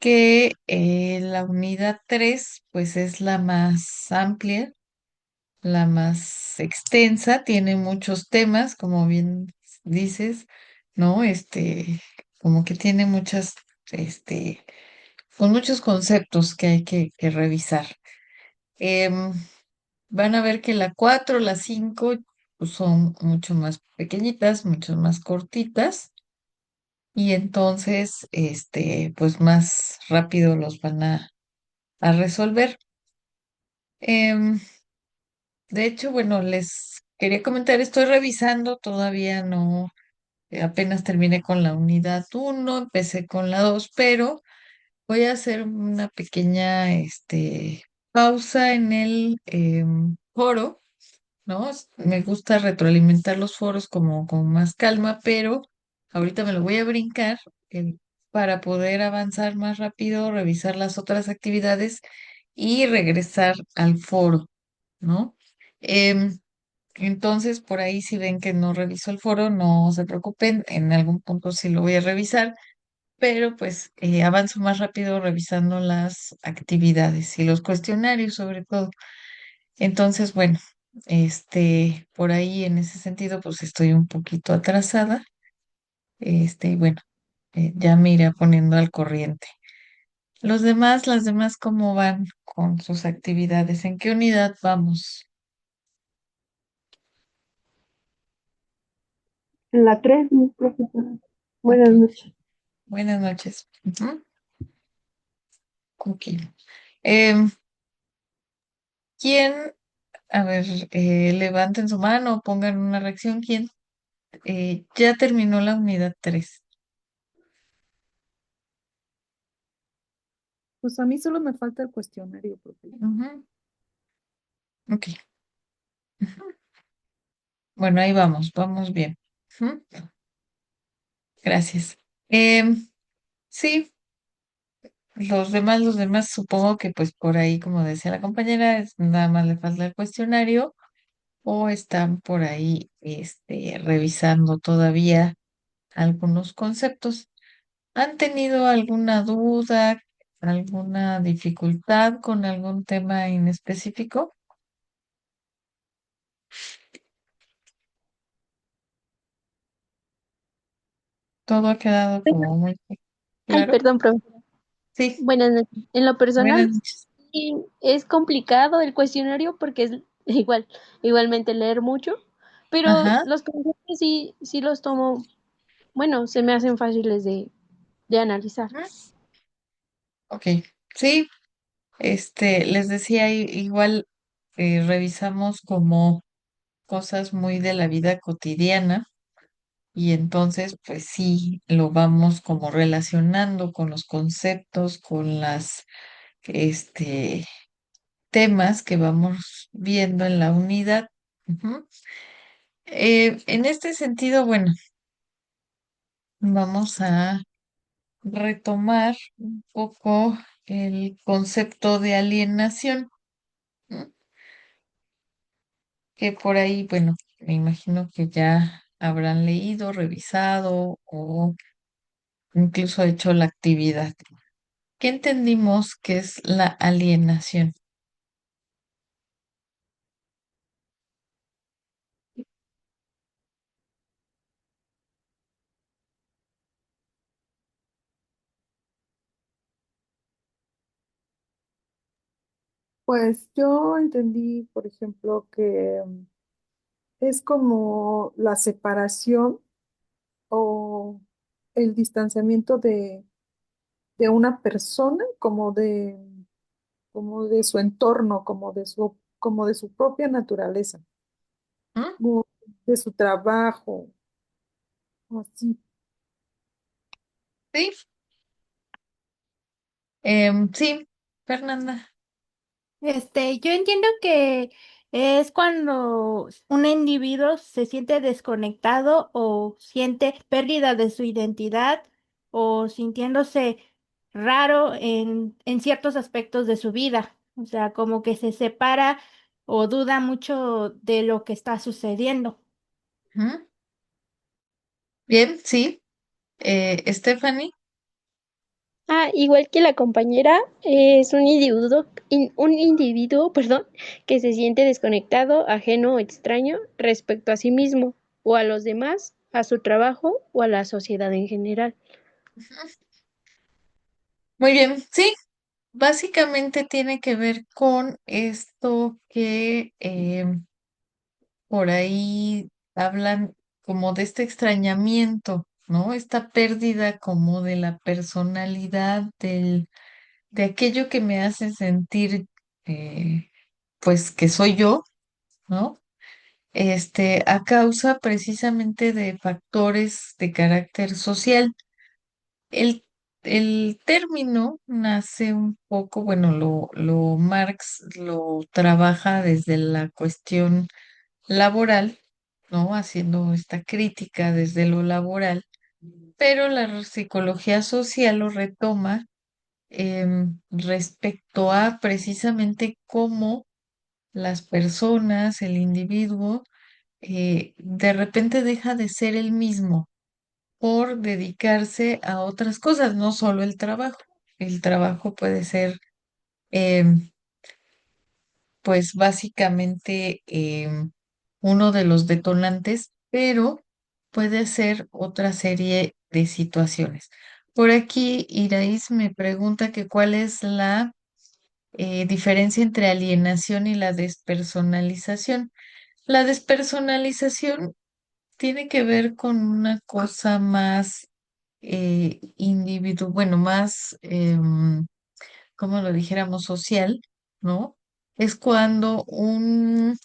que la unidad 3 pues es la más amplia, la más extensa, tiene muchos temas, como bien dices, ¿no? Como que tiene este, con muchos conceptos que hay que revisar. Em, Van a ver que la 4 la 5 pues, son mucho más pequeñitas, mucho más cortitas, y entonces, pues más rápido los van a resolver. Em, de hecho, bueno, les quería comentar, estoy revisando, todavía no, apenas terminé con la unidad uno, empecé con la 2, pero voy a hacer una pequeña, pausa en el foro, ¿no? Me gusta retroalimentar los foros como con más calma, pero ahorita me lo voy a brincar eh, para poder avanzar más rápido, revisar las otras actividades y regresar al foro, ¿no? Em, entonces, por ahí si ven que no reviso el foro, no se preocupen, en algún punto sí lo voy a revisar, pero pues avanzo más rápido revisando las actividades y los cuestionarios sobre todo. Entonces, bueno, por ahí en ese sentido, pues estoy un poquito atrasada. Y bueno, ya me iré poniendo al corriente. Las demás, ¿cómo van con sus actividades? ¿En qué unidad vamos? En la 3, mi profesora. Ok, Buenas noches. buenas noches. Ujú, ok. Em, ¿Quién, a ver, levanten su mano, pongan una reacción? ¿Quién ya terminó la unidad 3? Pues a mí solo me falta el cuestionario, profe. Ok. Bueno, ahí vamos, vamos bien. Ujú, gracias. Em, sí, los demás, supongo que pues por ahí, como decía la compañera, nada más le falta el cuestionario o están por ahí, revisando todavía algunos conceptos. ¿Han tenido alguna duda, alguna dificultad con algún tema en específico? Todo ha quedado como muy Ay, claro. perdón, profesora. Sí, Buenas noches. En lo personal, buenas noches. sí, es complicado el cuestionario porque es igualmente leer mucho, pero Ajá. los conceptos sí los tomo, bueno, se me hacen fáciles de analizar. Ujú, ok. Sí, les decía, igual revisamos como cosas muy de la vida cotidiana y entonces pues sí, lo vamos como relacionando con los conceptos, con las este, temas que vamos viendo en la unidad. Ujú. En este sentido, bueno, vamos a retomar un poco el concepto de alienación, ¿no? Que por ahí, bueno, me imagino que ya habrán leído, revisado o incluso hecho la actividad. ¿Qué entendimos que es la alienación? Pues yo entendí, por ejemplo, que es como la separación o el distanciamiento de una persona, como de su entorno, como de su propia naturaleza, ¿Mm? como de su trabajo, así. Sí, sí, Fernanda. Yo entiendo que es cuando un individuo se siente desconectado o siente pérdida de su identidad o sintiéndose raro en ciertos aspectos de su vida. O sea, como que se separa o duda mucho de lo que está sucediendo. ¿Mm? Bien, sí. Stephanie. Igual que la compañera, es un individuo, perdón, que se siente desconectado, ajeno o extraño respecto a sí mismo o a los demás, a su trabajo o a la sociedad en general. Muy bien, sí, básicamente tiene que ver con esto que por ahí hablan como de este extrañamiento, ¿no? Esta pérdida como de la personalidad, de aquello que me hace sentir, eh, pues, que soy yo, ¿no? A causa precisamente de factores de carácter social. El, el término nace un poco, bueno, lo Marx lo trabaja desde la cuestión laboral, ¿no? Haciendo esta crítica desde lo laboral, pero la psicología social lo retoma respecto a precisamente cómo las personas, el individuo, de repente deja de ser el mismo por dedicarse a otras cosas, no solo el trabajo. El trabajo puede ser, em, pues básicamente, uno de los detonantes, pero puede ser otra serie de situaciones. Por aquí, Iraís me pregunta que cuál es la diferencia entre alienación y la despersonalización. La despersonalización tiene que ver con una cosa más individual, bueno, más, como lo dijéramos, social, ¿no? Es cuando una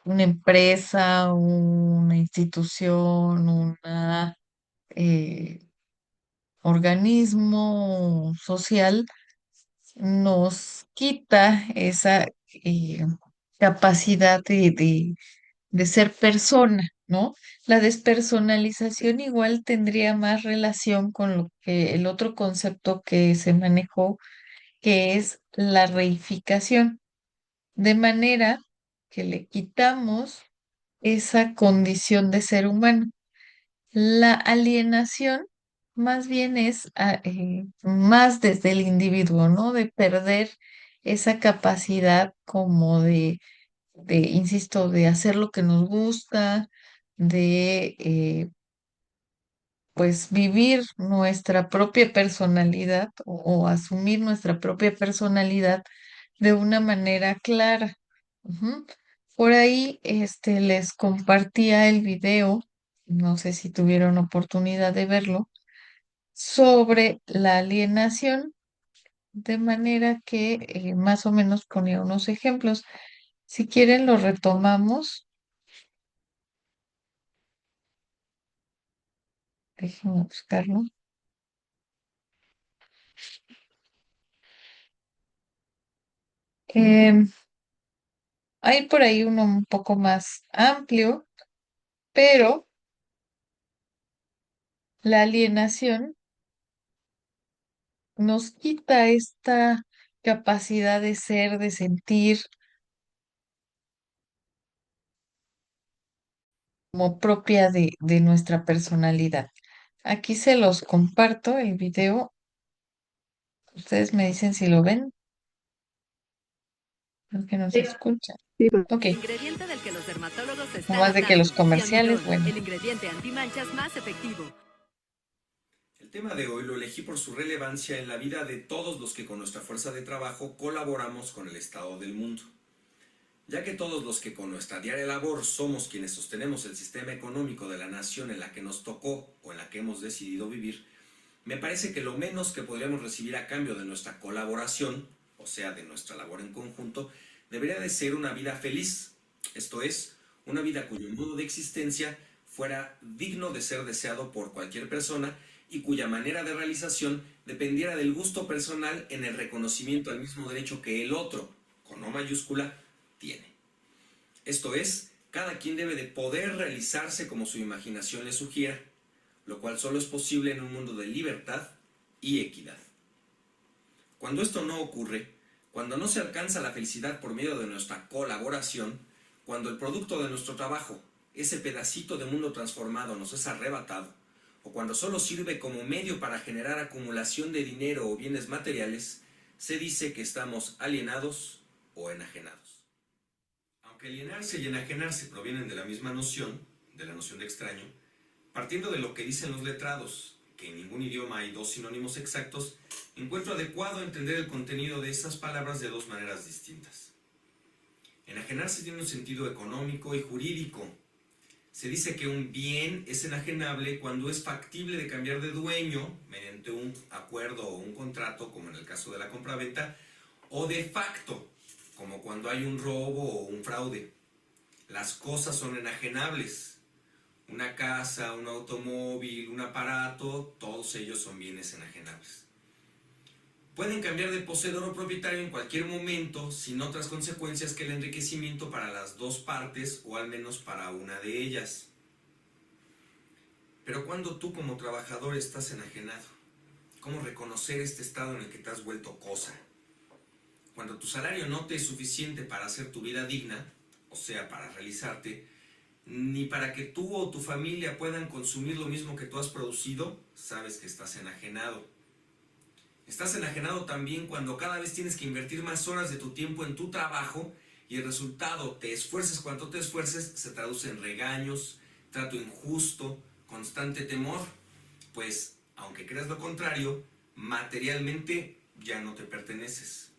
empresa, una institución, una eh, organismo social nos quita esa capacidad de ser persona, ¿no? La despersonalización igual tendría más relación con lo que el otro concepto que se manejó, que es la reificación, de manera que le quitamos esa condición de ser humano. La alienación más bien es más desde el individuo, ¿no? De perder esa capacidad como insisto, de hacer lo que nos gusta, de pues vivir nuestra propia personalidad o asumir nuestra propia personalidad de una manera clara. Ujú. Por ahí les compartía el video, no sé si tuvieron oportunidad de verlo, sobre la alienación, de manera que más o menos ponía unos ejemplos. Si quieren, lo retomamos. Déjenme buscarlo. Em, Hay por ahí uno un poco más amplio, pero la alienación nos quita esta capacidad de ser, de sentir como propia de nuestra personalidad. Aquí se los comparto el video. Ustedes me dicen si lo ven, es que no se Sí, escucha. sí, Ok, El ingrediente del que los dermatólogos no están más de que los hablando. comerciales, Cianurol, bueno. el ingrediente antimanchas más efectivo. El tema de hoy lo elegí por su relevancia en la vida de todos los que con nuestra fuerza de trabajo colaboramos con el estado del mundo. Ya que todos los que con nuestra diaria labor somos quienes sostenemos el sistema económico de la nación en la que nos tocó o en la que hemos decidido vivir, me parece que lo menos que podríamos recibir a cambio de nuestra colaboración, o sea, de nuestra labor en conjunto, debería de ser una vida feliz, esto es, una vida cuyo modo de existencia fuera digno de ser deseado por cualquier persona y cuya manera de realización dependiera del gusto personal en el reconocimiento al mismo derecho que el otro, con O mayúscula, tiene. Esto es, cada quien debe de poder realizarse como su imaginación le sugiera, lo cual solo es posible en un mundo de libertad y equidad. Cuando esto no ocurre, cuando no se alcanza la felicidad por medio de nuestra colaboración, cuando el producto de nuestro trabajo, ese pedacito de mundo transformado, nos es arrebatado, o cuando solo sirve como medio para generar acumulación de dinero o bienes materiales, se dice que estamos alienados o enajenados. Aunque alienarse y enajenarse provienen de la misma noción, de la noción de extraño, partiendo de lo que dicen los letrados, que en ningún idioma hay dos sinónimos exactos, encuentro adecuado entender el contenido de estas palabras de dos maneras distintas. Enajenarse tiene un sentido económico y jurídico. Se dice que un bien es enajenable cuando es factible de cambiar de dueño mediante un acuerdo o un contrato, como en el caso de la compraventa, o de facto, como cuando hay un robo o un fraude. Las cosas son enajenables. Una casa, un automóvil, un aparato, todos ellos son bienes enajenables. Pueden cambiar de poseedor o propietario en cualquier momento, sin otras consecuencias que el enriquecimiento para las dos partes o al menos para una de ellas. Pero cuando tú como trabajador estás enajenado, ¿cómo reconocer este estado en el que te has vuelto cosa? Cuando tu salario no te es suficiente para hacer tu vida digna, o sea, para realizarte, ni para que tú o tu familia puedan consumir lo mismo que tú has producido, sabes que estás enajenado. Estás enajenado también cuando cada vez tienes que invertir más horas de tu tiempo en tu trabajo y el resultado, te esfuerces cuanto te esfuerces, se traduce en regaños, trato injusto, constante temor, pues, aunque creas lo contrario, materialmente ya no te perteneces.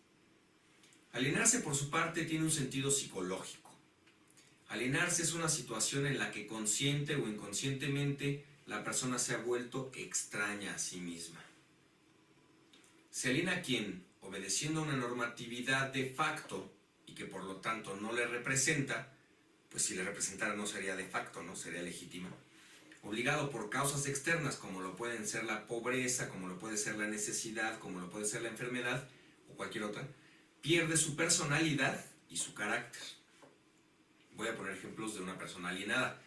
Alienarse, por su parte, tiene un sentido psicológico. Alienarse es una situación en la que consciente o inconscientemente la persona se ha vuelto extraña a sí misma. Se aliena a quien, obedeciendo a una normatividad de facto y que por lo tanto no le representa, pues si le representara no sería de facto, no sería legítima, obligado por causas externas como lo pueden ser la pobreza, como lo puede ser la necesidad, como lo puede ser la enfermedad o cualquier otra, pierde su personalidad y su carácter. Voy a poner ejemplos de una persona alienada.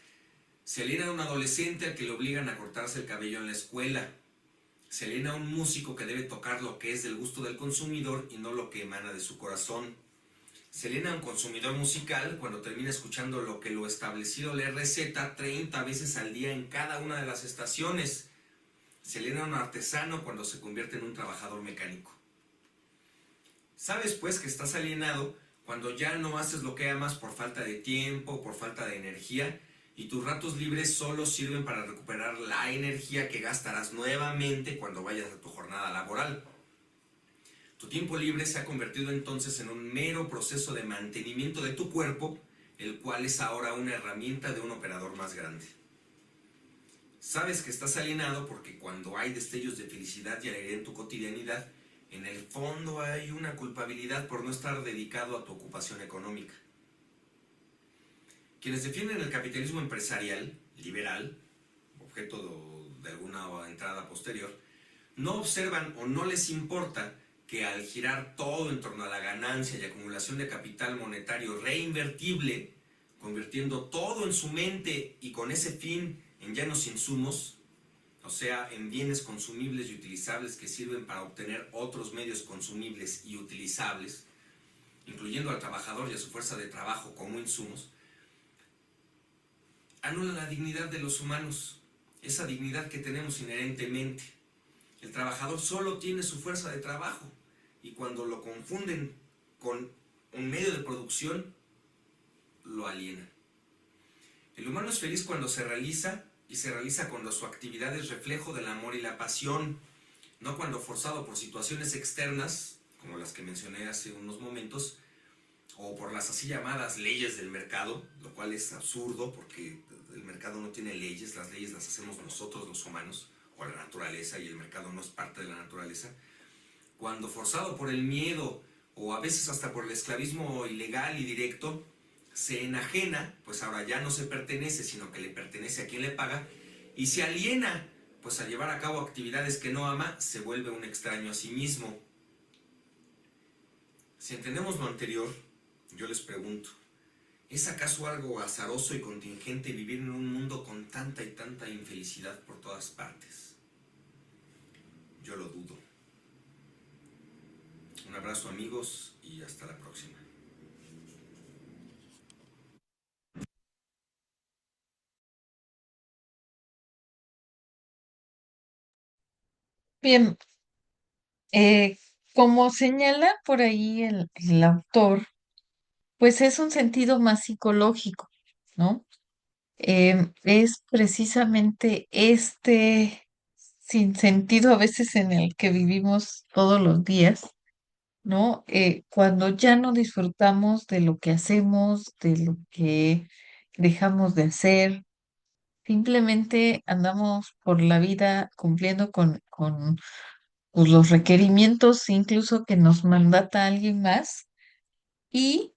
Se aliena a un adolescente al que le obligan a cortarse el cabello en la escuela. Se aliena a un músico que debe tocar lo que es del gusto del consumidor y no lo que emana de su corazón. Se aliena a un consumidor musical cuando termina escuchando lo que lo establecido le receta 30 veces al día en cada una de las estaciones. Se aliena a un artesano cuando se convierte en un trabajador mecánico. Sabes pues que estás alienado cuando ya no haces lo que amas por falta de tiempo, por falta de energía, y tus ratos libres solo sirven para recuperar la energía que gastarás nuevamente cuando vayas a tu jornada laboral. Tu tiempo libre se ha convertido entonces en un mero proceso de mantenimiento de tu cuerpo, el cual es ahora una herramienta de un operador más grande. Sabes que estás alienado porque cuando hay destellos de felicidad y alegría en tu cotidianidad, en el fondo hay una culpabilidad por no estar dedicado a tu ocupación económica. Quienes defienden el capitalismo empresarial, liberal, objeto de alguna entrada posterior, no observan o no les importa que al girar todo en torno a la ganancia y acumulación de capital monetario reinvertible, convirtiendo todo en su mente y con ese fin en llanos insumos, o sea, en bienes consumibles y utilizables que sirven para obtener otros medios consumibles y utilizables, incluyendo al trabajador y a su fuerza de trabajo como insumos, anula la dignidad de los humanos, esa dignidad que tenemos inherentemente. El trabajador solo tiene su fuerza de trabajo y cuando lo confunden con un medio de producción, lo alienan. El humano es feliz cuando se realiza y se realiza cuando su actividad es reflejo del amor y la pasión, no cuando forzado por situaciones externas, como las que mencioné hace unos momentos, o por las así llamadas leyes del mercado, lo cual es absurdo porque el mercado no tiene leyes, las leyes las hacemos nosotros los humanos, o la naturaleza, y el mercado no es parte de la naturaleza. Cuando forzado por el miedo, o a veces hasta por el esclavismo ilegal y directo, se enajena, pues ahora ya no se pertenece, sino que le pertenece a quien le paga, y se aliena, pues al llevar a cabo actividades que no ama, se vuelve un extraño a sí mismo. Si entendemos lo anterior, yo les pregunto, ¿es acaso algo azaroso y contingente vivir en un mundo con tanta y tanta infelicidad por todas partes? Yo lo dudo. Un abrazo amigos y hasta la próxima. Bien, eh, como señala por ahí el autor, pues es un sentido más psicológico, ¿no? Es precisamente este sinsentido a veces en el que vivimos todos los días, ¿no? Cuando ya no disfrutamos de lo que hacemos, de lo que dejamos de hacer, simplemente andamos por la vida cumpliendo con pues, los requerimientos incluso que nos mandata alguien más y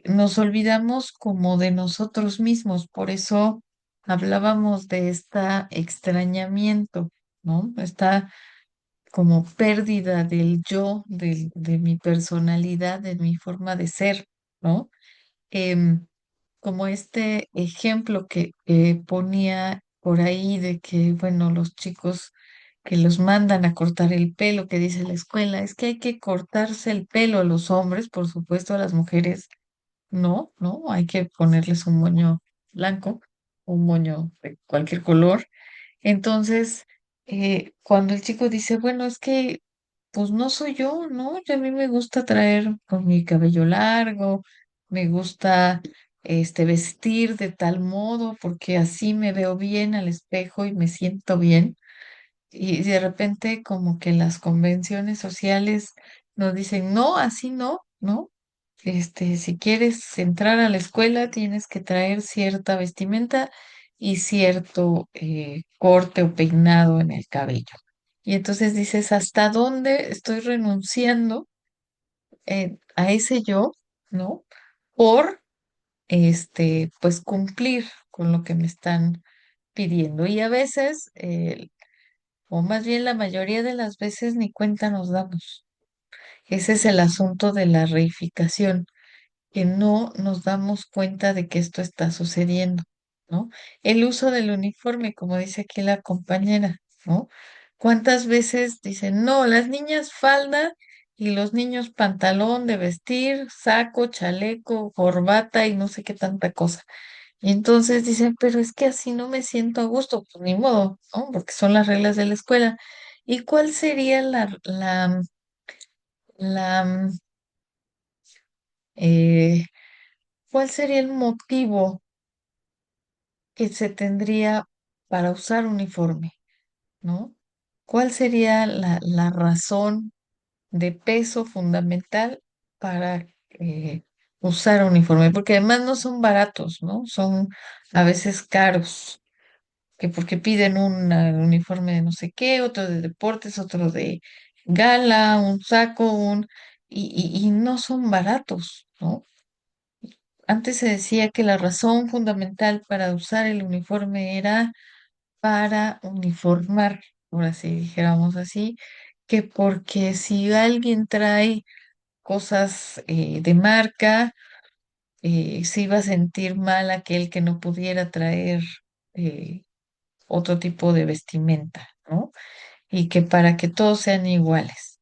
nos olvidamos como de nosotros mismos. Por eso hablábamos de esta extrañamiento, ¿no? Esta como pérdida del yo, de mi personalidad, de mi forma de ser, ¿no? Em, Como este ejemplo que ponía por ahí de que, bueno, los chicos que los mandan a cortar el pelo, que dice la escuela, es que hay que cortarse el pelo a los hombres, por supuesto, a las mujeres no, no, hay que ponerles un moño blanco, un moño de cualquier color. Entonces, cuando el chico dice, bueno, es que pues no soy yo, ¿no? Y a mí me gusta traer con mi cabello largo, me gusta vestir de tal modo porque así me veo bien al espejo y me siento bien. Y de repente como que las convenciones sociales nos dicen, no, así no, ¿no? Si quieres entrar a la escuela, tienes que traer cierta vestimenta y cierto corte o peinado en el cabello. Y entonces dices, ¿hasta dónde estoy renunciando a ese yo, ¿no? Por, pues cumplir con lo que me están pidiendo. Y a veces, o más bien la mayoría de las veces, ni cuenta nos damos. Ese es el asunto de la reificación que no nos damos cuenta de que esto está sucediendo, ¿no? El uso del uniforme, como dice aquí la compañera, ¿no? ¿Cuántas veces dicen, no, las niñas falda y los niños pantalón de vestir, saco, chaleco, corbata y no sé qué tanta cosa? Y entonces dicen, pero es que así no me siento a gusto, pues ni modo, ¿no? Porque son las reglas de la escuela. ¿Y cuál sería la, eh, cuál sería el motivo que se tendría para usar uniforme, ¿no? ¿Cuál sería la razón de peso fundamental para usar uniforme? Porque además no son baratos, ¿no? Son a veces caros, que porque piden un uniforme de no sé qué, otro de deportes, otro de gala, un saco, y no son baratos, ¿no? Antes se decía que la razón fundamental para usar el uniforme era para uniformar, ahora sí dijéramos así, que porque si alguien trae cosas de marca, se iba a sentir mal aquel que no pudiera traer eh, otro tipo de vestimenta, ¿no? Y que para que todos sean iguales.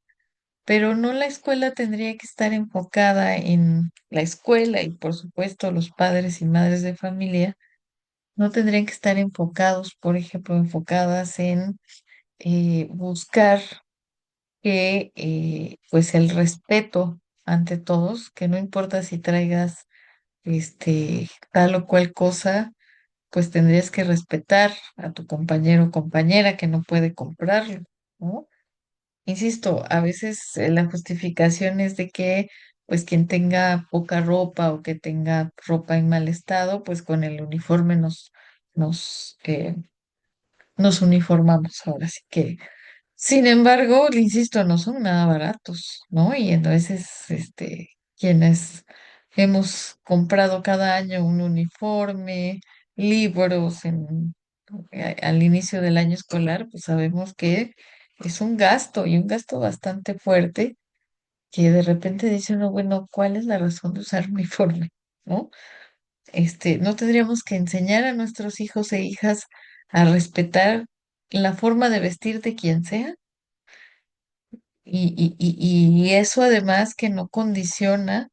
Pero no, la escuela tendría que estar enfocada en la escuela y por supuesto los padres y madres de familia no tendrían que estar enfocados, por ejemplo, enfocadas en buscar que pues el respeto ante todos, que no importa si traigas tal o cual cosa, pues tendrías que respetar a tu compañero o compañera que no puede comprarlo, ¿no? Insisto, a veces la justificación es de que pues quien tenga poca ropa o que tenga ropa en mal estado, pues con el uniforme nos, eh, nos uniformamos ahora sí que sin embargo, le insisto, no son nada baratos, ¿no? Y entonces, quienes hemos comprado cada año un uniforme, libros al inicio del año escolar, pues sabemos que es un gasto y un gasto bastante fuerte que de repente dice uno, bueno, ¿cuál es la razón de usar uniforme? ¿No? No tendríamos que enseñar a nuestros hijos e hijas a respetar la forma de vestir de quien sea y eso además que no condiciona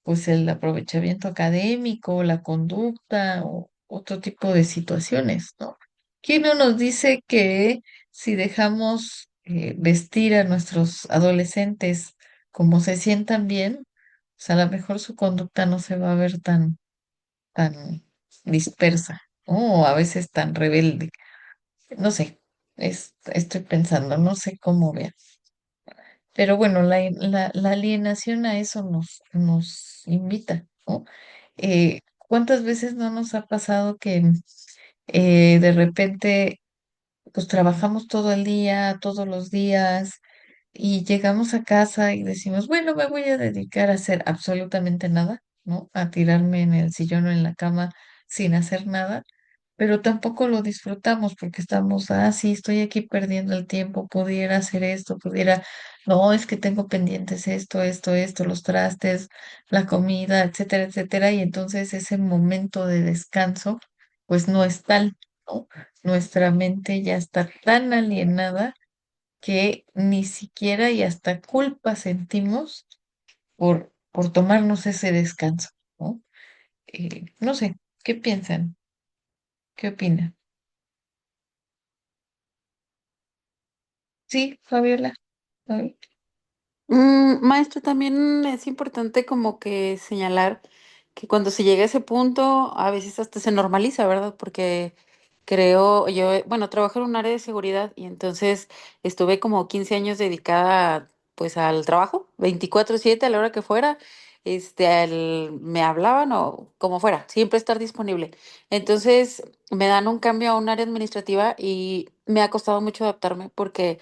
pues el aprovechamiento académico, la conducta o otro tipo de situaciones, ¿no? ¿Quién no nos dice que si dejamos vestir a nuestros adolescentes como se sientan bien, pues a lo mejor su conducta no se va a ver tan dispersa, ¿no? O a veces tan rebelde. No sé, estoy pensando, no sé cómo vean. Pero bueno, la alienación a eso nos invita, ¿no? ¿Cuántas veces no nos ha pasado que de repente pues trabajamos todo el día, todos los días, y llegamos a casa y decimos, bueno, me voy a dedicar a hacer absolutamente nada, ¿no? A tirarme en el sillón o en la cama sin hacer nada, pero tampoco lo disfrutamos porque estamos, sí, estoy aquí perdiendo el tiempo, pudiera hacer esto, pudiera, no, es que tengo pendientes esto, los trastes, la comida, etcétera, etcétera, y entonces ese momento de descanso, pues no es tal, ¿no? Nuestra mente ya está tan alienada que ni siquiera y hasta culpa sentimos por tomarnos ese descanso, ¿no? No sé, ¿qué piensan? ¿Qué opinan? Sí, Fabiola. Fabi- Maestro, también es importante como que señalar que cuando se llega a ese punto, a veces hasta se normaliza, ¿verdad? Porque creo, yo, bueno, trabajo en un área de seguridad y entonces estuve como 15 años dedicada pues al trabajo, 24/7 a la hora que fuera, me hablaban o como fuera, siempre estar disponible. Entonces me dan un cambio a un área administrativa y me ha costado mucho adaptarme porque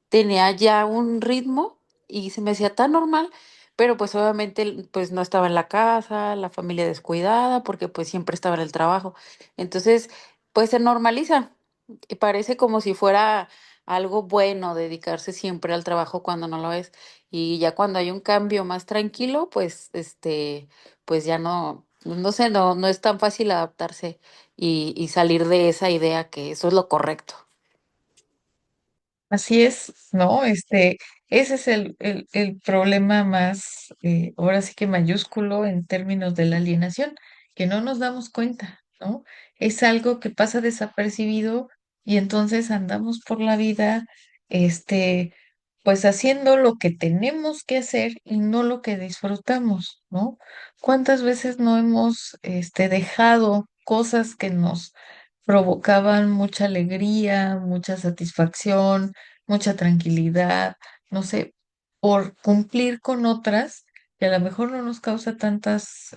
tenía ya un ritmo y se me hacía tan normal, pero pues obviamente pues no estaba en la casa, la familia descuidada, porque pues siempre estaba en el trabajo. Entonces, pues se normaliza y parece como si fuera algo bueno dedicarse siempre al trabajo cuando no lo es. Y ya cuando hay un cambio más tranquilo, pues pues ya no sé, no es tan fácil adaptarse y salir de esa idea que eso es lo correcto. Así es, ¿no? Ese es el problema más, ahora sí que mayúsculo en términos de la alienación, que no nos damos cuenta, ¿no? Es algo que pasa desapercibido y entonces andamos por la vida, este, pues haciendo lo que tenemos que hacer y no lo que disfrutamos, ¿no? ¿Cuántas veces no hemos, dejado cosas que nos provocaban mucha alegría, mucha satisfacción, mucha tranquilidad, no sé, por cumplir con otras que a lo mejor no nos causa tantas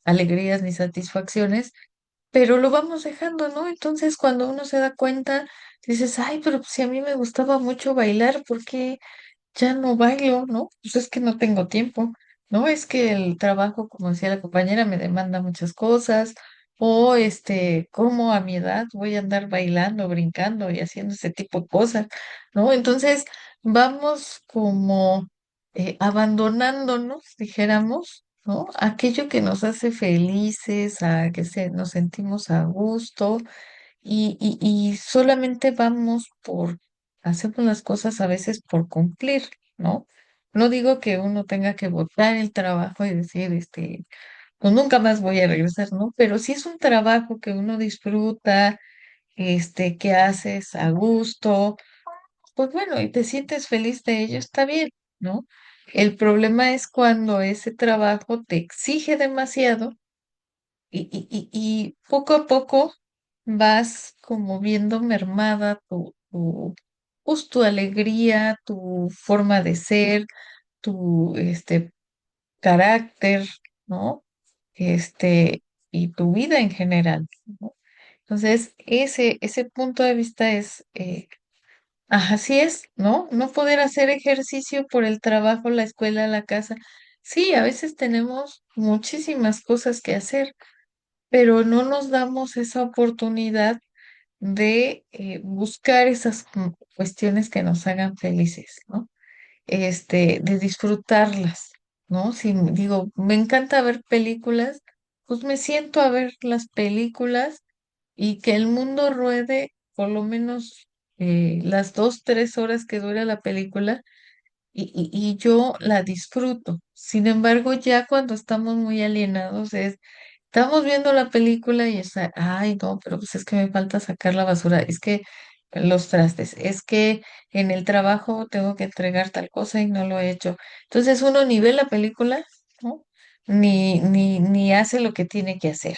alegrías ni satisfacciones, pero lo vamos dejando, ¿no? Entonces cuando uno se da cuenta, dices, ay, pero si a mí me gustaba mucho bailar, ¿por qué ya no bailo, ¿no? Pues es que no tengo tiempo, ¿no? Es que el trabajo, como decía la compañera, me demanda muchas cosas, o ¿cómo a mi edad voy a andar bailando, brincando y haciendo ese tipo de cosas, ¿no? Entonces, vamos como abandonándonos, dijéramos, ¿no? Aquello que nos hace felices, a que nos sentimos a gusto, y solamente hacemos las cosas a veces por cumplir, ¿no? No digo que uno tenga que botar el trabajo y decir, pues nunca más voy a regresar, ¿no? Pero si es un trabajo que uno disfruta, que haces a gusto, pues bueno, y te sientes feliz de ello, está bien, ¿no? El problema es cuando ese trabajo te exige demasiado y poco a poco vas como viendo mermada pues, tu alegría, tu forma de ser, tu carácter, ¿no? Y tu vida en general, ¿no? Entonces, ese punto de vista así es, ¿no? No poder hacer ejercicio por el trabajo, la escuela, la casa. Sí, a veces tenemos muchísimas cosas que hacer, pero no nos damos esa oportunidad de buscar esas cuestiones que nos hagan felices, ¿no? De disfrutarlas, ¿no? Si digo, me encanta ver películas, pues me siento a ver las películas y que el mundo ruede por lo menos las 2, 3 horas que dura la película y yo la disfruto. Sin embargo, ya cuando estamos muy alienados estamos viendo la película y está, ay, no, pero pues es que me falta sacar la basura, es que los trastes. Es que en el trabajo tengo que entregar tal cosa y no lo he hecho. Entonces uno ni ve la película, ¿no? Ni hace lo que tiene que hacer.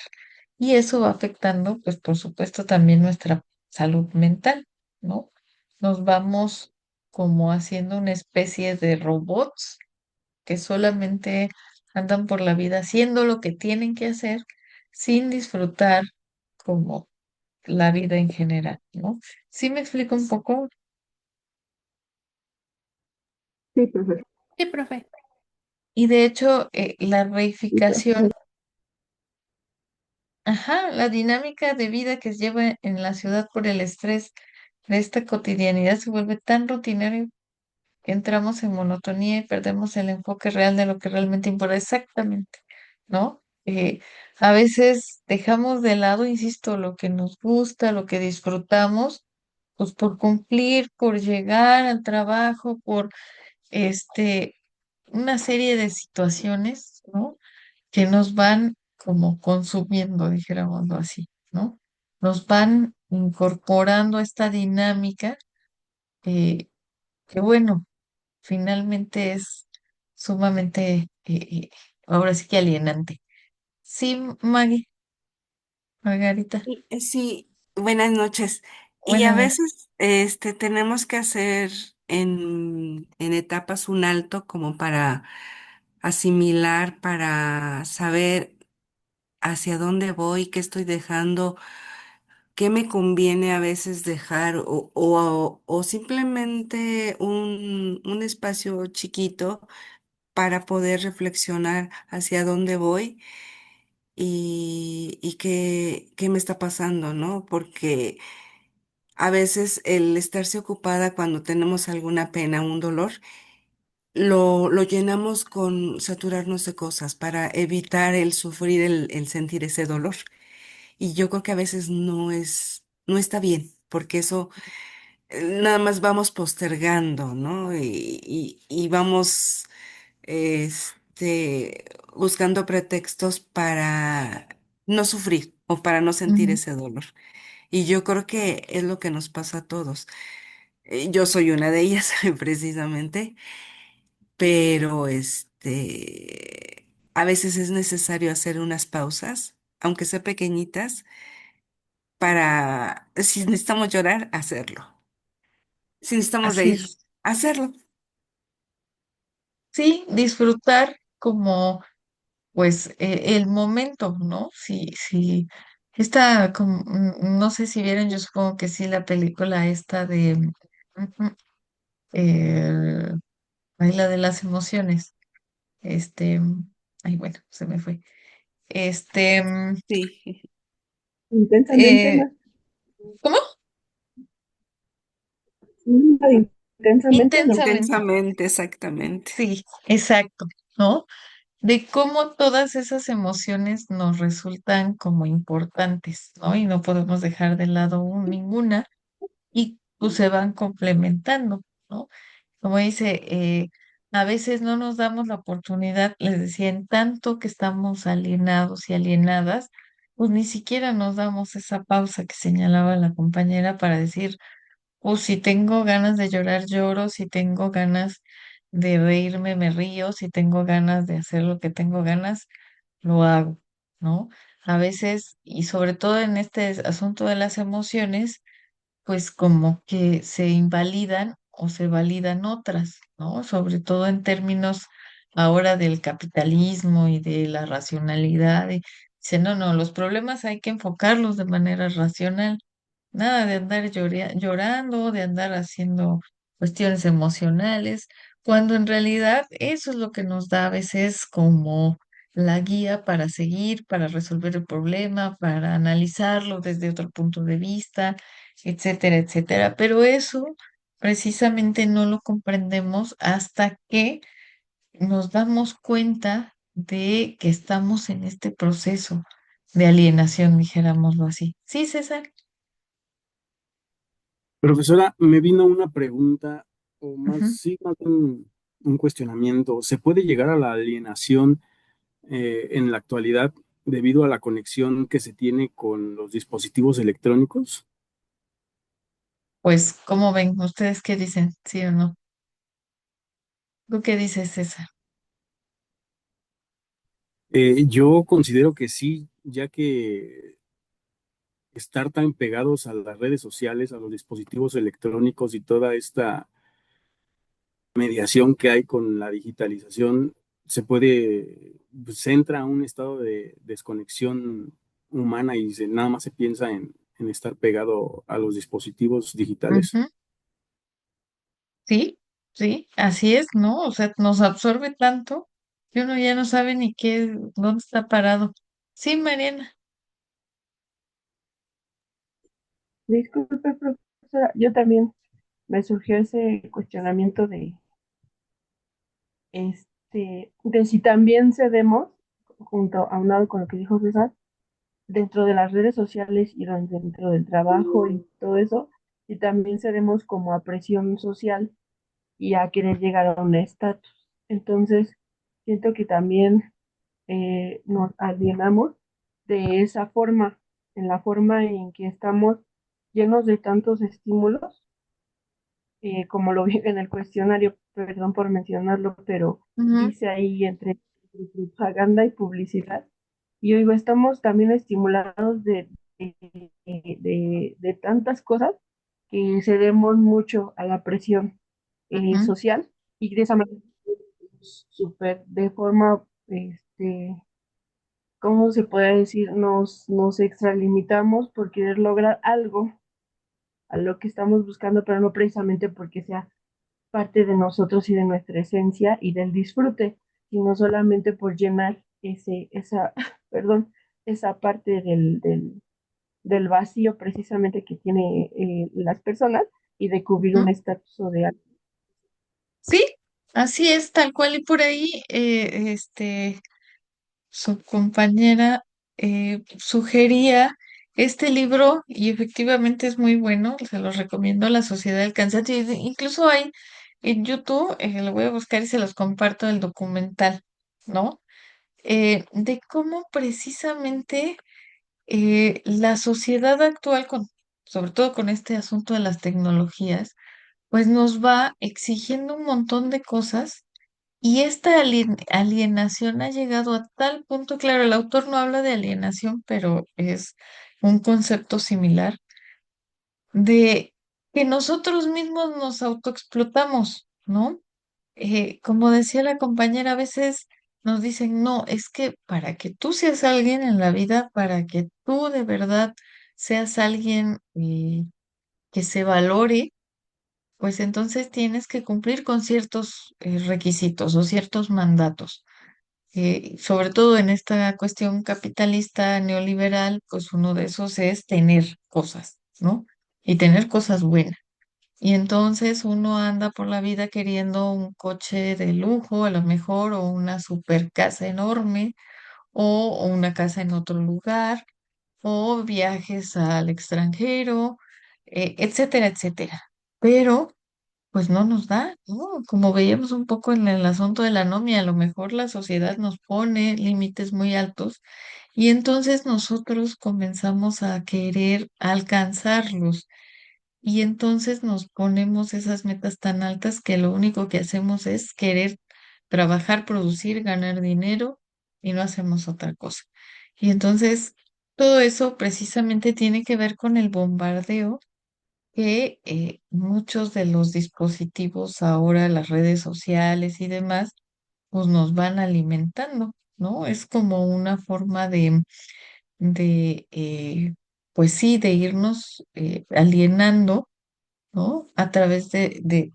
Y eso va afectando, pues por supuesto, también nuestra salud mental, ¿no? Nos vamos como haciendo una especie de robots que solamente andan por la vida haciendo lo que tienen que hacer sin disfrutar como la vida en general, ¿no? ¿Sí me explico un poco? Sí, profesor. Sí, profe. Y de hecho, la reificación, ajá, la dinámica de vida que se lleva en la ciudad por el estrés de esta cotidianidad se vuelve tan rutinario que entramos en monotonía y perdemos el enfoque real de lo que realmente importa exactamente, ¿no? A veces dejamos de lado, insisto, lo que nos gusta, lo que disfrutamos, pues por cumplir, por llegar al trabajo, por este, una serie de situaciones, ¿no? Que nos van como consumiendo, dijéramoslo así, ¿no? Nos van incorporando a esta dinámica eh, que, bueno, finalmente es sumamente, ahora sí que alienante. Sí, Maggie, Margarita, Sí, buenas noches. Y a buenas noches. veces tenemos que hacer en etapas un alto como para asimilar, para saber hacia dónde voy, qué estoy dejando, qué me conviene a veces dejar o simplemente un espacio chiquito para poder reflexionar hacia dónde voy y qué me está pasando, ¿no? Porque a veces el estarse ocupada cuando tenemos alguna pena, un dolor, lo llenamos con saturarnos de cosas para evitar el sufrir, el sentir ese dolor. Y yo creo que a veces no está bien, porque eso nada más vamos postergando, ¿no? Y vamos, este, buscando pretextos para no sufrir o para no sentir Ujú. ese dolor. Y yo creo que es lo que nos pasa a todos. Yo soy una de ellas, precisamente, pero a veces es necesario hacer unas pausas, aunque sean pequeñitas, para, si necesitamos llorar, hacerlo. Si necesitamos Así reír, es. hacerlo. Sí, disfrutar como, pues, el momento, ¿no? Sí, sí. Esta, como, no sé si vieron, yo supongo que sí, la película esta de, ujú, eh, ay, la de las emociones. Este, ay, bueno, se me fue. Este, Sí, Intensamente eh, más. ¿cómo? Intensamente no. Intensamente. intensamente, exactamente. Sí, exacto, ¿no? De cómo todas esas emociones nos resultan como importantes, ¿no? Y no podemos dejar de lado ninguna y pues se van complementando, ¿no? Como dice, a veces no nos damos la oportunidad, les decía, en tanto que estamos alienados y alienadas, pues ni siquiera nos damos esa pausa que señalaba la compañera para decir, o si tengo ganas de llorar, lloro, si tengo ganas de reírme, me río, si tengo ganas de hacer lo que tengo ganas, lo hago, ¿no? A veces, y sobre todo en este asunto de las emociones, pues como que se invalidan o se validan otras, ¿no? Sobre todo en términos ahora del capitalismo y de la racionalidad. Y dice, no, no, los problemas hay que enfocarlos de manera racional. Nada de andar llorando, de andar haciendo cuestiones emocionales, cuando en realidad eso es lo que nos da a veces como la guía para seguir, para resolver el problema, para analizarlo desde otro punto de vista, etcétera, etcétera. Pero eso precisamente no lo comprendemos hasta que nos damos cuenta de que estamos en este proceso de alienación, dijéramoslo así. Sí, César. Profesora, me vino una pregunta, o más, Ujú. sí, más un cuestionamiento. ¿Se puede llegar a la alienación en la actualidad debido a la conexión que se tiene con los dispositivos electrónicos? Pues, ¿cómo ven? ¿Ustedes qué dicen? ¿Sí o no? ¿Tú qué dices, César? Yo considero que sí, ya que estar tan pegados a las redes sociales, a los dispositivos electrónicos y toda esta mediación que hay con la digitalización, se puede, pues, se entra a un estado de desconexión humana y nada más se piensa en estar pegado a los dispositivos digitales. Ujú. Sí, sí, así es, ¿no? O sea, nos absorbe tanto que uno ya no sabe ni qué, dónde está parado. Sí, Mariana. Disculpe, profesora, yo también me surgió ese cuestionamiento de si también cedemos, junto a un lado con lo que dijo César, dentro de las redes sociales y dentro del trabajo y todo eso, y también cedemos como a presión social y a querer llegar a un estatus. Entonces, siento que también nos alienamos de esa forma, en la forma en que estamos llenos de tantos estímulos, como lo vi en el cuestionario, perdón por mencionarlo, pero Ujú, dice ahí entre propaganda y publicidad. Y yo digo, estamos también estimulados de tantas cosas que cedemos mucho a la presión ujú, social y de esa manera, súper, de forma, ¿cómo se puede decir? Nos extralimitamos por querer lograr algo a lo que estamos buscando, pero no precisamente porque sea parte de nosotros y de nuestra esencia y del disfrute, sino solamente por llenar perdón, esa parte del vacío precisamente que tiene las personas y de cubrir un ujú. estatus o de algo. Sí, así es, tal cual. Y por ahí, su compañera sugería este libro y efectivamente es muy bueno, se los recomiendo, La Sociedad del Cansancio. Incluso hay en YouTube, lo voy a buscar y se los comparto el documental, ¿no? De cómo precisamente la sociedad actual, sobre todo con este asunto de las tecnologías, pues nos va exigiendo un montón de cosas y esta alienación ha llegado a tal punto, claro, el autor no habla de alienación, pero es un concepto similar, de que nosotros mismos nos autoexplotamos, ¿no? Como decía la compañera, a veces nos dicen, no, es que para que tú seas alguien en la vida, para que tú de verdad seas alguien que se valore, pues entonces tienes que cumplir con ciertos requisitos o ciertos mandatos. Sobre todo en esta cuestión capitalista neoliberal, pues uno de esos es tener cosas, ¿no? Y tener cosas buenas. Y entonces uno anda por la vida queriendo un coche de lujo, a lo mejor, o una super casa enorme, o una casa en otro lugar, o viajes al extranjero, etcétera, etcétera. Pero pues no nos da, ¿no? Como veíamos un poco en el asunto de la anomia, a lo mejor la sociedad nos pone límites muy altos y entonces nosotros comenzamos a querer alcanzarlos y entonces nos ponemos esas metas tan altas que lo único que hacemos es querer trabajar, producir, ganar dinero y no hacemos otra cosa. Y entonces todo eso precisamente tiene que ver con el bombardeo que muchos de los dispositivos ahora, las redes sociales y demás, pues nos van alimentando, ¿no? Es como una forma de pues sí, de irnos alienando, ¿no? A través de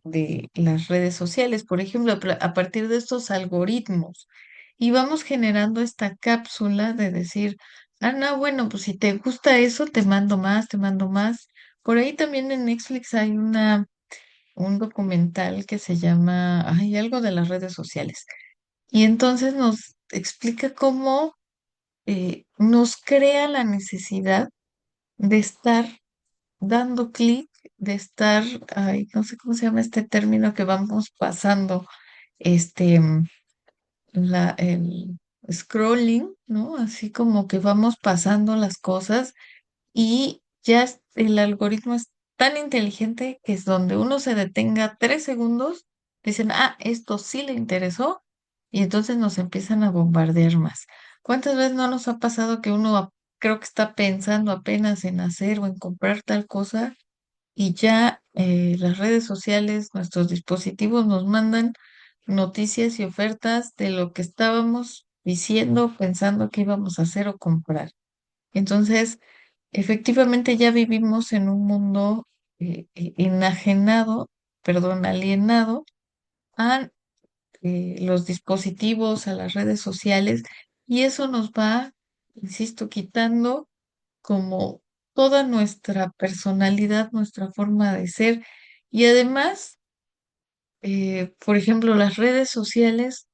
las redes sociales, por ejemplo, a partir de estos algoritmos. Y vamos generando esta cápsula de decir, ah, no, bueno, pues si te gusta eso, te mando más, te mando más. Por ahí también en Netflix hay un documental que se llama, hay algo de las redes sociales. Y entonces nos explica cómo nos crea la necesidad de estar dando clic, de estar, ay, no sé cómo se llama este término que vamos pasando, este, el scrolling, ¿no? Así como que vamos pasando las cosas y el algoritmo es tan inteligente que es donde uno se detenga 3 segundos, dicen, ah, esto sí le interesó, y entonces nos empiezan a bombardear más. ¿Cuántas veces no nos ha pasado que uno creo que está pensando apenas en hacer o en comprar tal cosa y ya las redes sociales, nuestros dispositivos nos mandan noticias y ofertas de lo que estábamos diciendo, pensando que íbamos a hacer o comprar? Entonces, efectivamente ya vivimos en un mundo enajenado, perdón, alienado a los dispositivos, a las redes sociales, y eso nos va, insisto, quitando como toda nuestra personalidad, nuestra forma de ser. Y además, por ejemplo, las redes sociales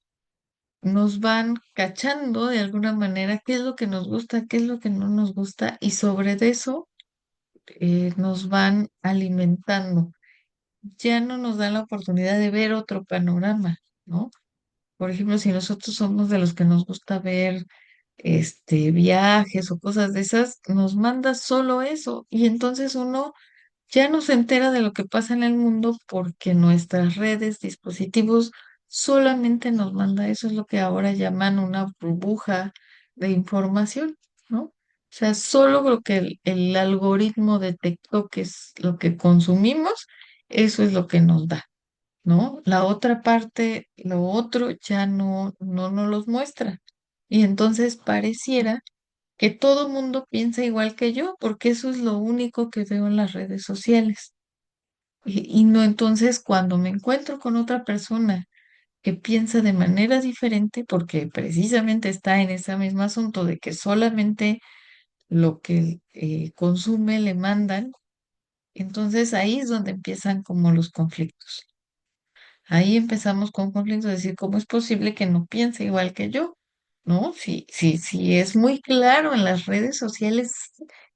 nos van cachando de alguna manera qué es lo que nos gusta, qué es lo que no nos gusta, y sobre de eso nos van alimentando. Ya no nos dan la oportunidad de ver otro panorama, ¿no? Por ejemplo, si nosotros somos de los que nos gusta ver viajes o cosas de esas, nos manda solo eso. Y entonces uno ya no se entera de lo que pasa en el mundo porque nuestras redes, dispositivos, solamente nos manda eso. Es lo que ahora llaman una burbuja de información, ¿no? O sea, solo lo que el algoritmo detectó que es lo que consumimos, eso es lo que nos da, ¿no? La otra parte, lo otro ya no nos los muestra. Y entonces pareciera que todo mundo piensa igual que yo, porque eso es lo único que veo en las redes sociales. Y no, entonces cuando me encuentro con otra persona que piensa de manera diferente, porque precisamente está en ese mismo asunto de que solamente lo que consume le mandan, entonces ahí es donde empiezan como los conflictos. Ahí empezamos con conflictos, de decir, ¿cómo es posible que no piense igual que yo? ¿No? Si es muy claro en las redes sociales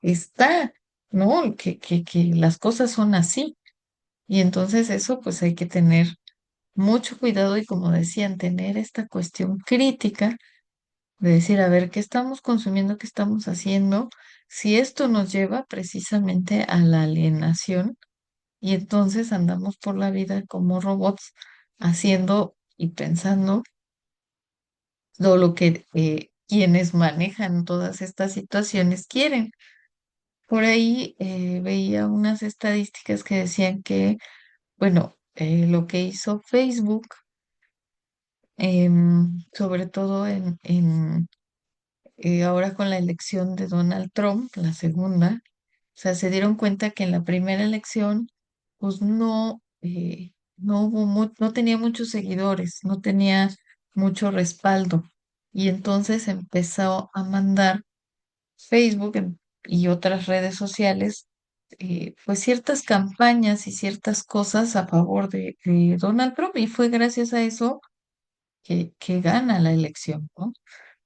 está, ¿no? Que las cosas son así. Y entonces eso pues hay que tener mucho cuidado y como decían, tener esta cuestión crítica de decir, a ver, ¿qué estamos consumiendo, qué estamos haciendo? Si esto nos lleva precisamente a la alienación y entonces andamos por la vida como robots haciendo y pensando todo lo que quienes manejan todas estas situaciones quieren. Por ahí veía unas estadísticas que decían que, bueno, lo que hizo Facebook, sobre todo ahora con la elección de Donald Trump, la segunda, o sea, se dieron cuenta que en la primera elección, pues no hubo no tenía muchos seguidores, no tenía mucho respaldo. Y entonces empezó a mandar Facebook y otras redes sociales, pues ciertas campañas y ciertas cosas a favor de Donald Trump. Y fue gracias a eso que gana la elección, ¿no?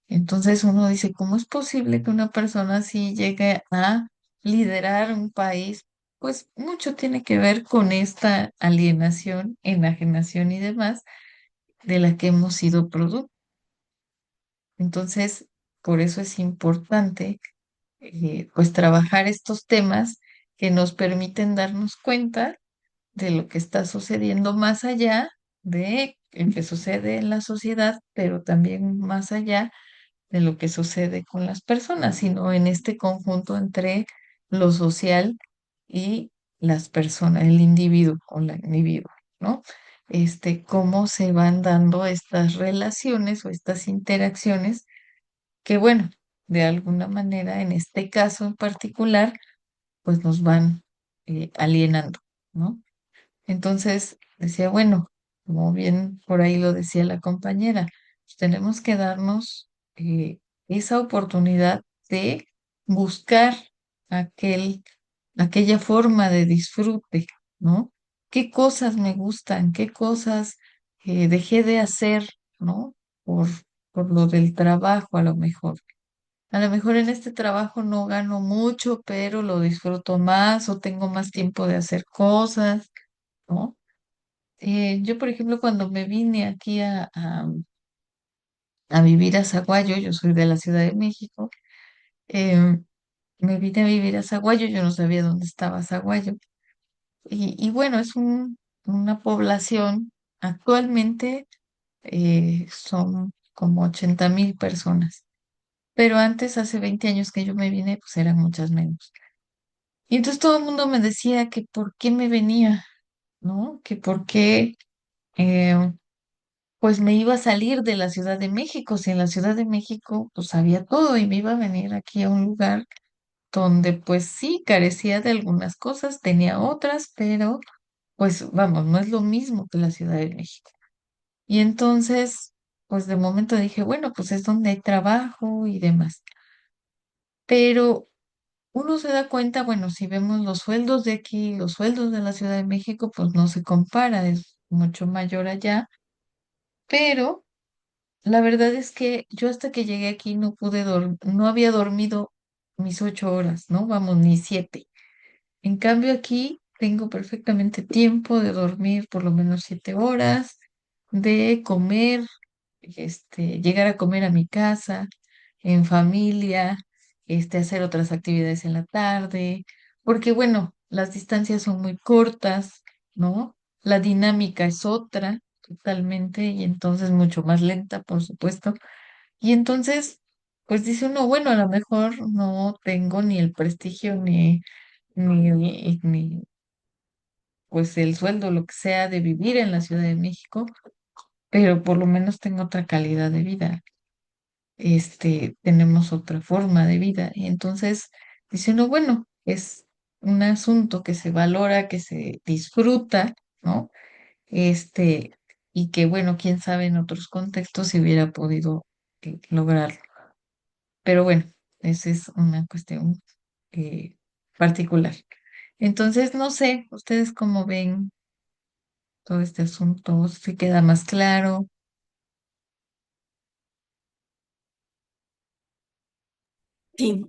Entonces uno dice, ¿cómo es posible que una persona así llegue a liderar un país? Pues mucho tiene que ver con esta alienación, enajenación y demás de la que hemos sido producto. Entonces, por eso es importante pues trabajar estos temas que nos permiten darnos cuenta de lo que está sucediendo más allá de lo que sucede en la sociedad, pero también más allá de lo que sucede con las personas, sino en este conjunto entre lo social y las personas, el individuo o la individuo, ¿no? Cómo se van dando estas relaciones o estas interacciones que, bueno, de alguna manera, en este caso en particular, pues nos van alienando, ¿no? Entonces decía, bueno, como bien por ahí lo decía la compañera, pues tenemos que darnos esa oportunidad de buscar aquel, aquella forma de disfrute, ¿no? ¿Qué cosas me gustan? ¿Qué cosas dejé de hacer, ¿no? Por, por lo del trabajo a lo mejor. A lo mejor en este trabajo no gano mucho, pero lo disfruto más o tengo más tiempo de hacer cosas, ¿no? Yo, por ejemplo, cuando me vine aquí a vivir a Zaguayo, yo soy de la Ciudad de México, me vine a vivir a Zaguayo, yo no sabía dónde estaba Zaguayo, Y bueno, es una población, actualmente son como 80,000 personas, pero antes, hace 20 años que yo me vine, pues eran muchas menos. Y entonces todo el mundo me decía que por qué me venía, ¿no? Que por qué eh, pues me iba a salir de la Ciudad de México, si en la Ciudad de México pues había todo y me iba a venir aquí a un lugar donde pues sí carecía de algunas cosas, tenía otras, pero pues vamos, no es lo mismo que la Ciudad de México. Y entonces, pues de momento dije, bueno, pues es donde hay trabajo y demás. Pero uno se da cuenta, bueno, si vemos los sueldos de aquí, los sueldos de la Ciudad de México, pues no se compara, es mucho mayor allá, pero la verdad es que yo hasta que llegué aquí no pude dormir, no había dormido mis 8 horas, ¿no? Vamos, ni 7. En cambio aquí tengo perfectamente tiempo de dormir por lo menos 7 horas, de comer, llegar a comer a mi casa, en familia, hacer otras actividades en la tarde, porque bueno, las distancias son muy cortas, ¿no? La dinámica es otra totalmente y entonces mucho más lenta, por supuesto. Y entonces, pues dice uno, bueno, a lo mejor no tengo ni el prestigio ni pues el sueldo, lo que sea de vivir en la Ciudad de México, pero por lo menos tengo otra calidad de vida. Tenemos otra forma de vida. Y entonces dice uno, bueno, es un asunto que se valora, que se disfruta, ¿no? Este, y que bueno, quién sabe en otros contextos si hubiera podido lograrlo. Pero bueno, esa es una cuestión eh, particular. Entonces, no sé, ustedes cómo ven todo este asunto, si queda más claro. Sí,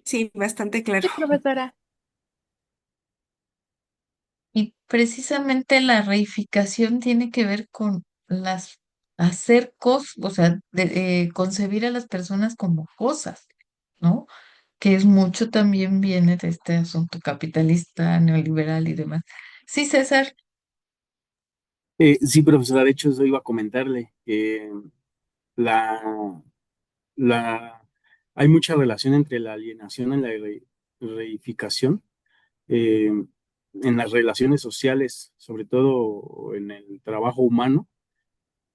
sí, bastante claro. Sí, profesora. Y precisamente la reificación tiene que ver con hacer cosas, o sea, concebir a las personas como cosas, ¿no? Que es mucho también viene de este asunto capitalista, neoliberal y demás. Sí, César. Sí, profesora, de hecho eso iba a comentarle que la, la, hay mucha relación entre la alienación y la reificación eh, en las relaciones sociales, sobre todo en el trabajo humano,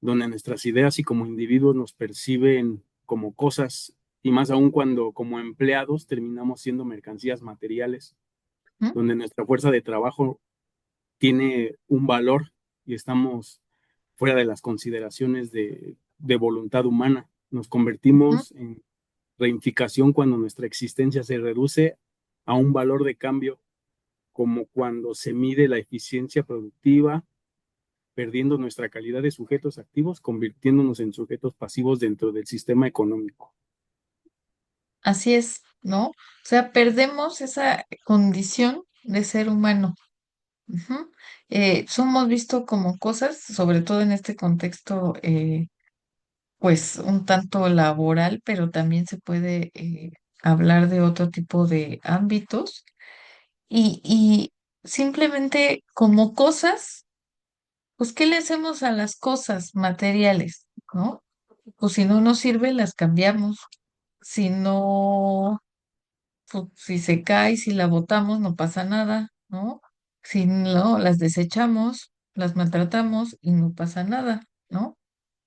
donde nuestras ideas y como individuos nos perciben como cosas, y más aún cuando como empleados terminamos siendo mercancías materiales, ¿Mm? donde nuestra fuerza de trabajo tiene un valor y estamos fuera de las consideraciones de voluntad humana. Nos Ujú. convertimos en reinificación cuando nuestra existencia se reduce a un valor de cambio, como cuando se mide la eficiencia productiva, perdiendo nuestra calidad de sujetos activos, convirtiéndonos en sujetos pasivos dentro del sistema económico. Así es, ¿no? O sea, perdemos esa condición de ser humano. Ujú. Somos vistos como cosas, sobre todo en este contexto, pues un tanto laboral, pero también se puede hablar de otro tipo de ámbitos y simplemente como cosas, pues ¿qué le hacemos a las cosas materiales, ¿no? Pues si no nos sirve, las cambiamos. Si no, pues, si se cae, si la botamos, no pasa nada, ¿no? Si no, las desechamos, las maltratamos y no pasa nada, ¿no?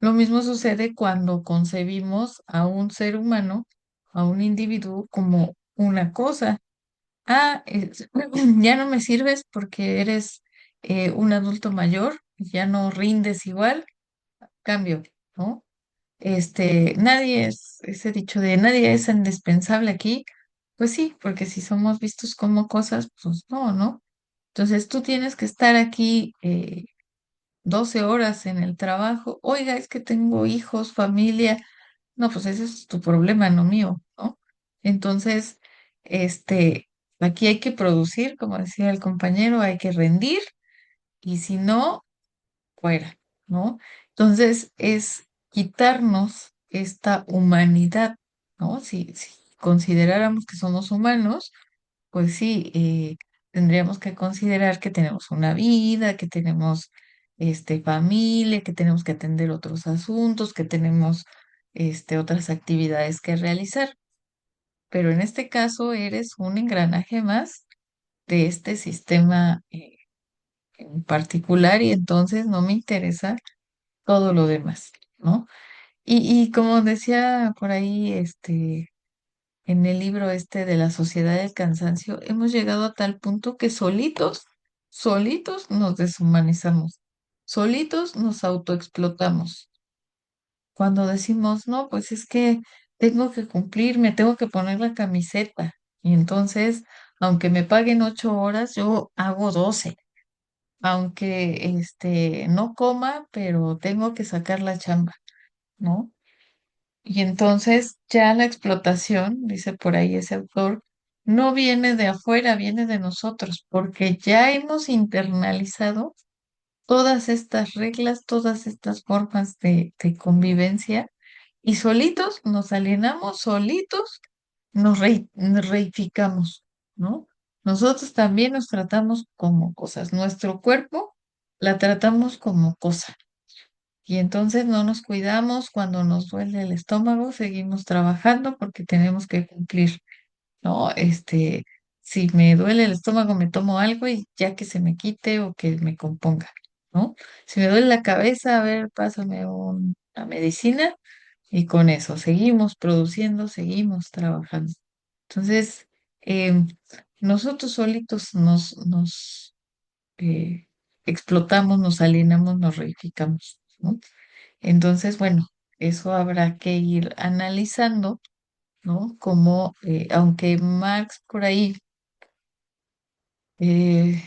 Lo mismo sucede cuando concebimos a un ser humano, a un individuo como una cosa. Ah, ya no me sirves porque eres un adulto mayor, ya no rindes igual, cambio, ¿no? Nadie es, ese dicho de nadie es indispensable aquí, pues sí, porque si somos vistos como cosas, pues no, ¿no? Entonces tú tienes que estar aquí 12 horas en el trabajo, oiga, es que tengo hijos, familia, no, pues ese es tu problema, no mío, ¿no? Entonces, este, aquí hay que producir, como decía el compañero, hay que rendir, y si no, fuera, ¿no? Entonces es quitarnos esta humanidad, ¿no? Si consideráramos que somos humanos, pues sí, tendríamos que considerar que tenemos una vida, que tenemos familia, que tenemos que atender otros asuntos, que tenemos otras actividades que realizar. Pero en este caso eres un engranaje más de este sistema en particular y entonces no me interesa todo lo demás, ¿no? Y como decía por ahí, en el libro de la Sociedad del Cansancio, hemos llegado a tal punto que solitos nos deshumanizamos, solitos nos autoexplotamos. Cuando decimos, no, pues es que tengo que cumplir, me tengo que poner la camiseta. Y entonces, aunque me paguen 8 horas, yo hago 12. Aunque no coma, pero tengo que sacar la chamba, ¿no? Y entonces ya la explotación, dice por ahí ese autor, no viene de afuera, viene de nosotros, porque ya hemos internalizado todas estas reglas, todas estas formas de convivencia y solitos nos alienamos, solitos nos reificamos, ¿no? Nosotros también nos tratamos como cosas, nuestro cuerpo la tratamos como cosa. Y entonces no nos cuidamos, cuando nos duele el estómago, seguimos trabajando porque tenemos que cumplir, ¿no? Si me duele el estómago, me tomo algo y ya que se me quite o que me componga, ¿no? Si me duele la cabeza, a ver, pásame una medicina y con eso seguimos produciendo, seguimos trabajando. Entonces, em, nosotros solitos nos eh, explotamos, nos alienamos, nos reificamos, ¿no? Entonces, bueno, eso habrá que ir analizando, ¿no? Como, aunque Marx por ahí eh,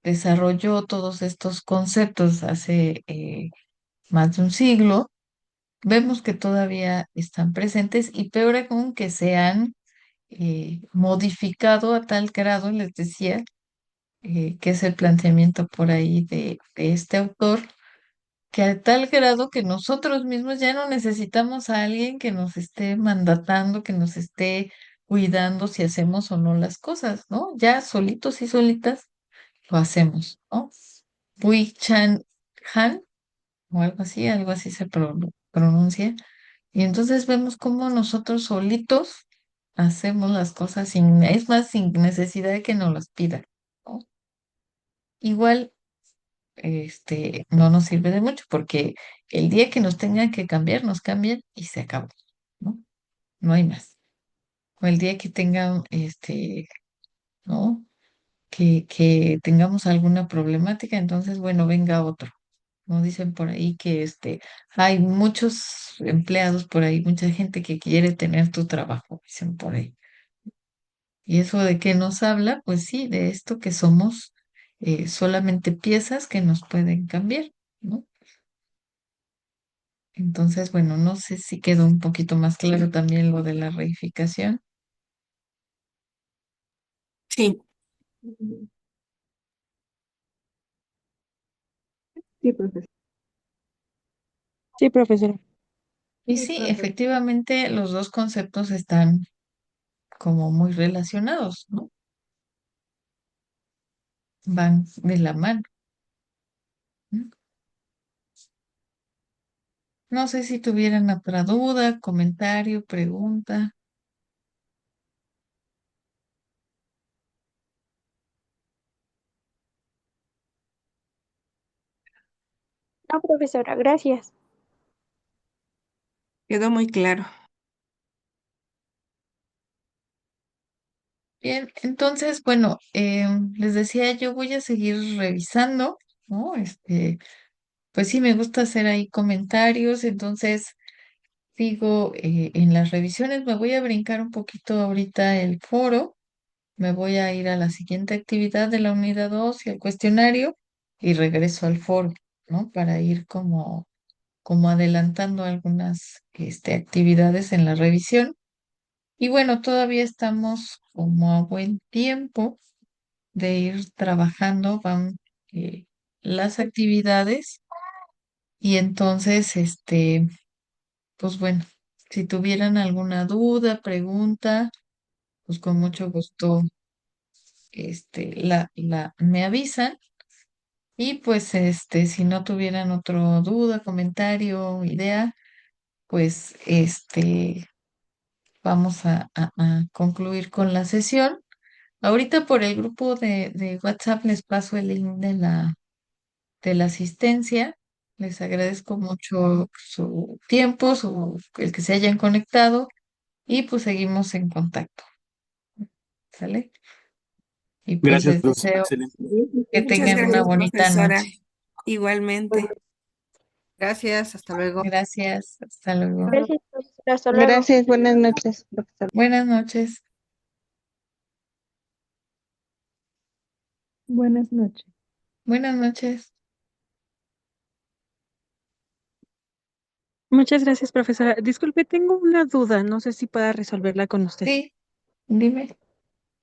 desarrolló todos estos conceptos hace más de un siglo, vemos que todavía están presentes y peor aún que se han modificado a tal grado, les decía, que es el planteamiento por ahí de este autor que a tal grado que nosotros mismos ya no necesitamos a alguien que nos esté mandatando, que nos esté cuidando si hacemos o no las cosas, ¿no? Ya solitos y solitas lo hacemos, ¿no? Bui Chan Han o algo así se pronuncia. Y entonces vemos cómo nosotros solitos hacemos las cosas sin, es más, sin necesidad de que nos las pidan, ¿no? Igual no nos sirve de mucho porque el día que nos tengan que cambiar, nos cambian y se acabó, ¿no? No hay más. O el día que tengan, ¿no? Que tengamos alguna problemática, entonces, bueno, venga otro. ¿No? Dicen por ahí que hay muchos empleados por ahí, mucha gente que quiere tener tu trabajo, dicen por ahí. ¿Y eso de qué nos habla? Pues sí, de esto que somos solamente piezas que nos pueden cambiar, ¿no? Entonces, bueno, no sé si quedó un poquito más claro también lo de la reificación. Sí, Sí, profesor. Sí, profesora. Y Sí, sí, profe. efectivamente, los dos conceptos están como muy relacionados, ¿no? Van de la mano. ¿No? No sé si tuvieran otra duda, comentario, pregunta. No, profesora, gracias. quedó muy claro. Bien, entonces, bueno, les decía, yo voy a seguir revisando, ¿no? Pues sí, me gusta hacer ahí comentarios, entonces sigo en las revisiones, me voy a brincar un poquito ahorita el foro, me voy a ir a la siguiente actividad de la unidad 2 y al cuestionario y regreso al foro, ¿no? Para ir como adelantando algunas actividades en la revisión. Y bueno, todavía estamos como a buen tiempo de ir trabajando, van eh, las actividades y entonces, pues bueno, si tuvieran alguna duda, pregunta, pues con mucho gusto. me avisan y pues si no tuvieran otra duda, comentario, idea, pues vamos a concluir con la sesión. Ahorita por el grupo de WhatsApp les paso el link de la asistencia. Les agradezco mucho su tiempo, el que se hayan conectado y pues seguimos en contacto. ¿Sale? Y pues Gracias, les profesor. deseo Excelente. que Muchas tengan una gracias, bonita profesora. noche. Igualmente. Gracias, hasta luego. Gracias, hasta luego. Gracias, profesora. Hasta luego. Gracias, buenas noches, profesor. Buenas noches. Buenas noches. Buenas noches. Muchas gracias, profesora. Disculpe, tengo una duda, no sé si pueda resolverla con usted. Sí, dime.